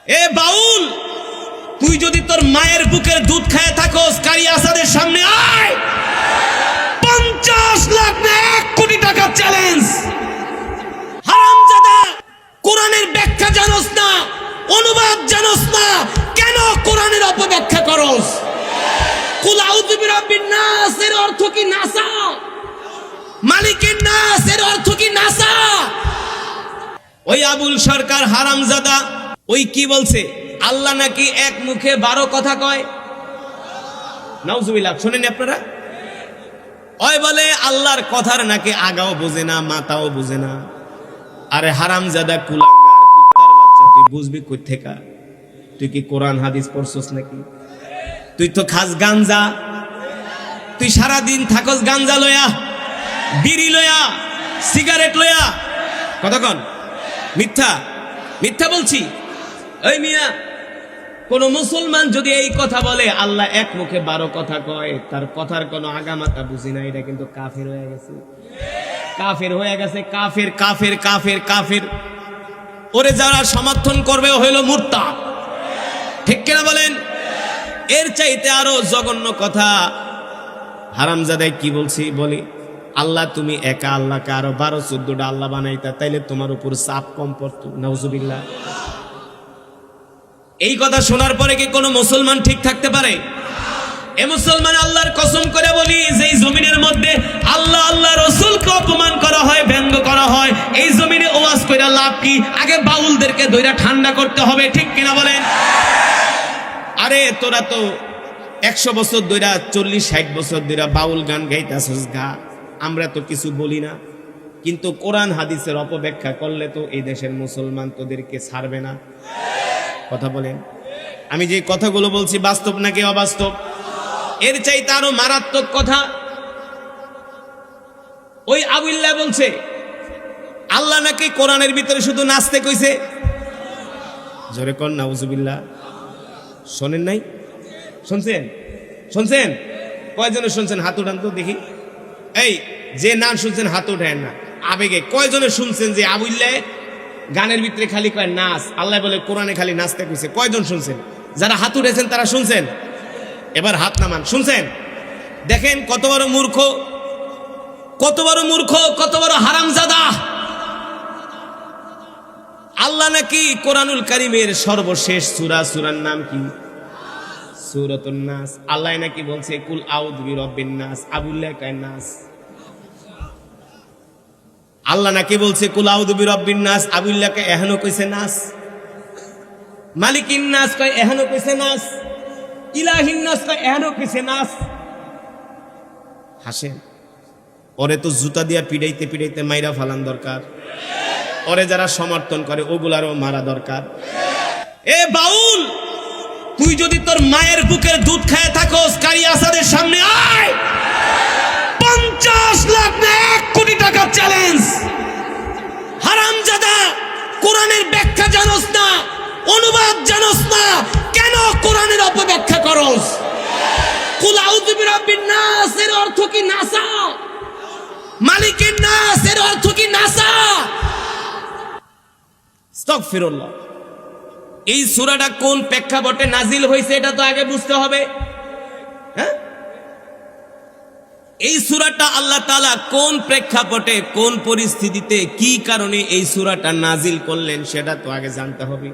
এ বাউল, তুই যদি তোর মায়ের বুকের দুধ খায় থাকোস, কারি আসাদের সামনে আয়। 50 লাখ না 1 কোটি টাকা চ্যালেঞ্জ। হারামজাদা, কোরআনের ব্যাখ্যা জানোস না, অনুবাদ জানোস না, কেন কোরআনের অপব্যাখ্যা করস? কুল আউযু বিরাব্বিন নাস এর অর্থ কি নাসা? মালিকের নাস এর অর্থ কি নাসা? ওই আবুল সরকার হারামজাদা ওই কি বলছে, আল্লাহ নাকি এক মুখে 12 কথা কয়। নাউজুবিল্লাহ, শুনেন আপনারা? ওই বলে আল্লাহর কথার নাকি আগাও বুঝে না, মাথাও বুঝে না। আরে হারামজাদা, কুলাঙ্গার, কুত্তার বাচ্চা, তুই বুঝবি কই থেকে? তুই কি কোরআন হাদিস পড়ছস নাকি? তুই তো খাস গাঞ্জা। তুই সারা দিন থাকস গাঞ্জা লয়া, বিড়ি লয়া, সিগারেট লয়া। কতক্ষণ মিথ্যা মিথ্যা বলছি? ওই মিয়া, কোন মুসলমান যদি এই কথা বলে আল্লাহ এক মুখে 12 কথা কয়, তার কথার কোনো আগামাতা বুঝি না, এটা কিন্তু কাফের হয়ে গেছে। কাফের হয়ে গেছে, কাফের কাফের কাফের কাফের। ওরে যারা সমর্থন করবে ও হইল মুরতাদ। ঠিক কিনা বলেন? এর চাইতে আরো জঘন্য কথা হারামজাদায় কি বলছি বলি, আল্লাহ তুমি একা, আল্লাহকে আরো 12-14টা আল্লাহ বানাইতা, তাইলে তোমার উপর চাপ কম পড়তো। নাউজুবিল্লাহ। এই কথা শোনার পরে কি কোনো মুসলমান ঠিক থাকতে পারে? এ মুসলমান, আল্লাহর কসম করে বলি, যে জমিনের মধ্যে আল্লাহ আল্লাহ রাসূলকে অপমান করা হয়, ব্যঙ্গ করা হয়, এই জমিনে ওয়াজ কইরা লাভ কি? আগে বাউলদেরকে ধইরা ঠান্ডা করতে হবে। ঠিক কিনা বলেন? আরে তোরা তো 100 বছর ধইরা, 40-60 বছর ধইরা বাউল গান গাইতাছস গা, আমরা তো কিছু বলি না। কিন্তু কোরআন হাদিসের অপব্যাখ্যা করলে তো এই দেশের মুসলমান তোদেরকে ছাড়বে না। কথা বলেন? আমি যে কথাগুলো বলছি বাস্তব নাকি অবাস্তব? এর চাইতে আরো মারাত্মক কথা ওই আবুল্লাহ বলছে, আল্লাহ নাকি কোরআনের ভিতরে শুধু নাচতে কইছে। জোরে কর নাউজুবিল্লাহ। শোনেন নাই? শুনছেন? শুনছেন? কয়জনে শুনছেন? হাত উঠান তো দেখি। এই যে না শুনছেন হাত উঠায় না। আবেগে কয়জনে শুনছেন যে আবুল্লাহ গানের ভিতরে খালি কয় নাচ, আল্লাহ বলে কোরআনে খালি নাচতে কইছে? কয়জন শুনছেন? যারা হাত উঠেছেন তারা শুনছেন? এবার হাত নামান। শুনছেন? দেখেন কত বড় মূর্খ, কত বড় মূর্খ, কত বড় হারামজাদা। আল্লাহ নাকি কোরআনুল কারীমের সর্বশেষ সূরা, সূরার নাম কি? সূরাতুন নাস। আল্লাহ নাকি বলছে কুল আউযু বিরাব্বিন নাস, আবুল্লাহ কয় নাস। আল্লাহ নাকি বলছে কুল আউযু বিরাব্বিন নাস, আবুল্লাহকে এখনো কইছে নাস। মালিকিন নাস কয় এখনো কইছে নাস। ইলাহিন নাস কয় এখনো কইছে নাস। হাসেন? ওরে তো জুতা দিয়া পিড়াইতে পিড়াইতে মাইরা ফালান দরকার। ওরে যারা সমর্থন করে ওগুলারও মারা দরকার। এ বাউল, তুই যদি তোর মায়ের বুকের দুধ খায় থাকোস, কারি আসাদের সামনে আয়। 50 লাখ না 1 কোটি টাকা চ্যালেঞ্জ। হারামজাদা, কোরআনের ব্যাখ্যা জানোস না, অনুবাদ জানোস না, কেন কোরআনের অপব্যাখ্যা করস? কুল আউযু বিরাব্বিন নাস এর অর্থ কি নাসা? মালিকের নাস এর অর্থ কি নাসা? আস্তাগফিরুল্লাহ। এই সূরাটা কোন প্রেক্ষাপটে নাজিল হয়েছে এটা তো আগে বুঝতে হবে। হ্যাঁ, এই সূরাটা আল্লাহ তাআলা কোন প্রেক্ষাপটে, কোন পরিস্থিতিতে, কি কারণে এই সূরাটা নাজিল করলেন সেটা তো আগে জানতে হবে।